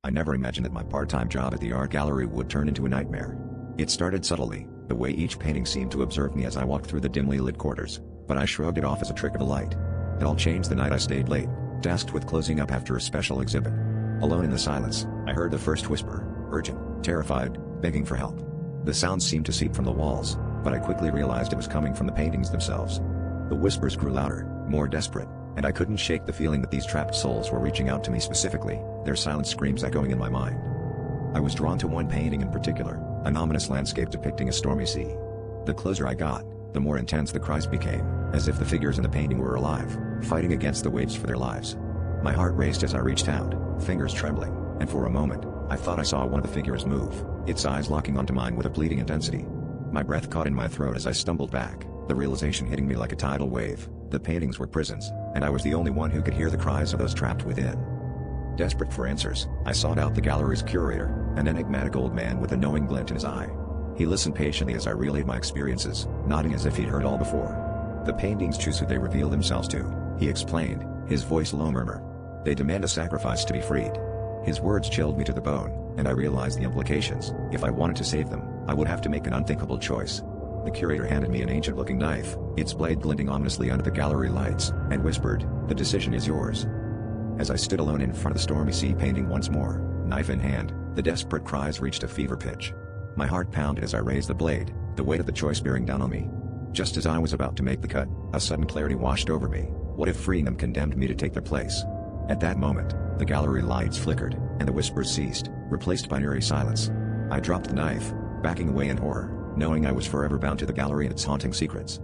I never imagined that my part-time job at the art gallery would turn into a nightmare. It started subtly, the way each painting seemed to observe me as I walked through the dimly lit quarters, but I shrugged it off as a trick of the light. It all changed the night I stayed late, tasked with closing up after a special exhibit. Alone in the silence, I heard the first whisper, urgent, terrified, begging for help. The sound seemed to seep from the walls, but I quickly realized it was coming from the paintings themselves. The whispers grew louder, more desperate, and I couldn't shake the feeling that these trapped souls were reaching out to me specifically, their silent screams echoing in my mind. I was drawn to one painting in particular, an ominous landscape depicting a stormy sea. The closer I got, the more intense the cries became, as if the figures in the painting were alive, fighting against the waves for their lives. My heart raced as I reached out, fingers trembling, and for a moment, I thought I saw one of the figures move, its eyes locking onto mine with a pleading intensity. My breath caught in my throat as I stumbled back, the realization hitting me like a tidal wave. The paintings were prisons, and I was the only one who could hear the cries of those trapped within. Desperate for answers, I sought out the gallery's curator, an enigmatic old man with a knowing glint in his eye. He listened patiently as I relayed my experiences, nodding as if he'd heard all before. The paintings choose who they reveal themselves to, he explained, his voice low murmur. They demand a sacrifice to be freed. His words chilled me to the bone, and I realized the implications. If I wanted to save them, I would have to make an unthinkable choice. The curator handed me an ancient-looking knife, its blade glinting ominously under the gallery lights, and whispered, "The decision is yours." As I stood alone in front of the stormy sea painting once more, knife in hand, the desperate cries reached a fever pitch. My heart pounded as I raised the blade, the weight of the choice bearing down on me. Just as I was about to make the cut, a sudden clarity washed over me. What if freeing them condemned me to take their place? At that moment, the gallery lights flickered, and the whispers ceased, replaced by an eerie silence. I dropped the knife, backing away in horror, knowing I was forever bound to the gallery and its haunting secrets.